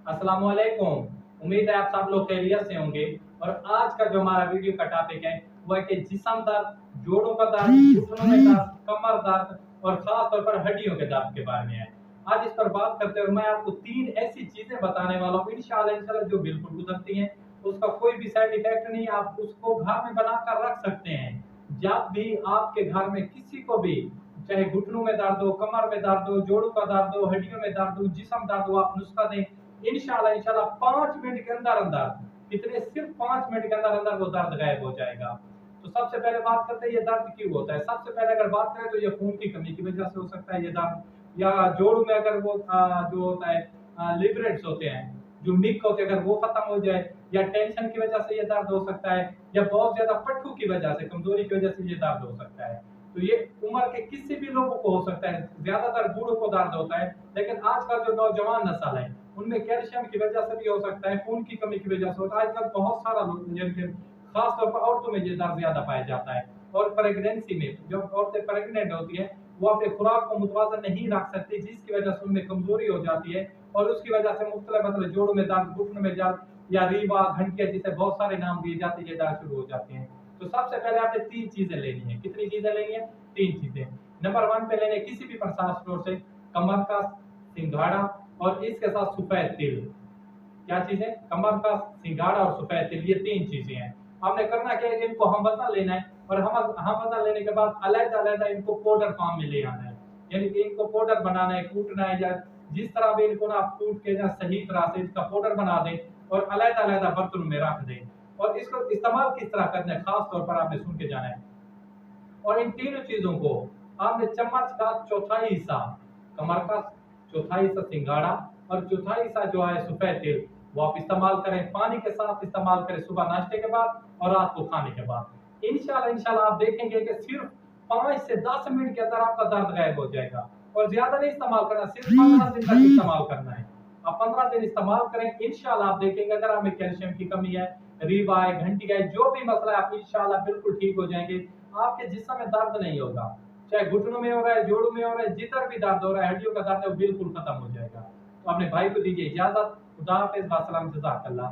अस्सलाम वालेकुम। उम्मीद है आप सब लोग खैरियत से होंगे। और आज का जो हमारा वीडियो का टॉपिक है वो है कि जिस्म दर्द, जोड़ों का दर्द, घुटनों में दर्द, कमर दर्द और खास तौर पर हड्डियों के दर्द के बारे में है। आज इस पर बात करते हैं और मैं आपको 3 ऐसी चीजें बताने वाला हूँ इंशाल्लाह जो बिल्कुल गुजरती हैं। उसका कोई भी साइड इफेक्ट नहीं, आप उसको घर में बनाकर रख सकते हैं। जब भी आपके घर में किसी को भी चाहे घुटनों में दर्द हो, कमर में दर्द हो, जोड़ों का दर्द हो, हड्डियों में दर्द हो, जिस्म दर्द हो, आप नुस्खा दें। इंशाल्लाह इंशाल्लाह 5 मिनट के अंदर अंदर, कितने, सिर्फ 5 मिनट के अंदर अंदर वो दर्द गायब हो जाएगा। तो सबसे पहले बात करते हैं ये दर्द क्यों होता है। सबसे पहले अगर बात करें तो ये खून की कमी की वजह से हो सकता है ये दर्द, या जोड़ों में अगर वो जो होता है लिवरेट्स होते हैं, जो मिक होते हैं, अगर वो खत्म हो जाए, या टेंशन की वजह से ये दर्द हो सकता है, या बहुत ज्यादा पट्टू की वजह से, कमजोरी की वजह से ये दर्द हो सकता है। तो ये उम्र के किसी भी लोगों को हो सकता है, ज्यादातर बूढ़ों को दर्द होता है। लेकिन आजकल जो नौजवान नस्ल है उनमें कैल्शियम की वजह से भी हो सकता है, खून की कमी की वजह से होता है। आजकल बहुत सारा लोग, जिनके खास तौर पर औरतों में ये दर्द ज्यादा पाया जाता है। और प्रेगनेंसी में जब औरतें प्रेग्नेंट होती है वो अपने खुराक को मुतवाजन नहीं रख सकती, जिसकी वजह से उनमें कमजोरी हो जाती है। और उसकी वजह से मुख्तलिफ मतलब जोड़ों में दर्द, घुटनों में दर्द, या रीवा, घंटिया, जिसे बहुत सारे नाम दिए जाते हैं, ये दर्द शुरू हो जाते हैं। तो सबसे पहले आपने 3 चीजें लेनी है। कितनी चीजें लेनी है? 3 चीजें। नंबर 1 पे लेने किसी भी प्रसाद स्टोर से कमर का सिंघाड़ा और इसके साथ सफेद तिल। क्या चीजें? कमर का सिंघाड़ा और सफेद तिल, ये 3 चीजें हैं। आपने करना क्या है, इनको हम वजन लेना है और हम वजन लेने के बाद अलग अलग इनको पाउडर फॉर्म में ले आना है। यानी कि इनको पाउडर बनाना है, कूटना है, या जिस तरह भी इनको ना आप कूट के ना सही तरह से इसका पाउडर बना दें और अलग अलग बर्तनों में रख दें। और इसको इस्तेमाल किस तरह करना है खास तौर पर आपने सुन के जाना है। और इन तीनों चीजों को आपने चम्मच का चौथाई हिस्सा कमर का, चौथाई हिस्सा सिंघाड़ा और चौथाई हिस्सा जो है सफेद तिल, वो आप इस्तेमाल करें, पानी के साथ इस्तेमाल करें, सुबह नाश्ते के बाद और रात को खाने के बाद। इंशाल्लाह इंशाल्लाह आप देखेंगे कि सिर्फ 5 से 10 मिनट के अंदर आपका दर्द गायब हो जाएगा। और ज्यादा नहीं इस्तेमाल करना, सिर्फ 15 दिन तक इस्तेमाल करना है। आप 15 दिन इस्तेमाल करें, इंशाल्लाह आप देखेंगे अगर आप में कैल्शियम की कमी है, रीवा है, घंटी है, जो भी मसला है, आप इंशाल्लाह बिल्कुल ठीक हो जाएंगे। आपके जिस्म में दर्द नहीं होगा, चाहे घुटनों में हो रहा है, जोड़ों में हो रहा है, जिधर भी दर्द हो रहा है, हड्डियों का दर्द है, वो बिल्कुल खत्म हो जाएगा। तो अपने भाई को दीजिए इजाजत। खुदा हाफिज, बासलाम, जज़ाकल्लाह।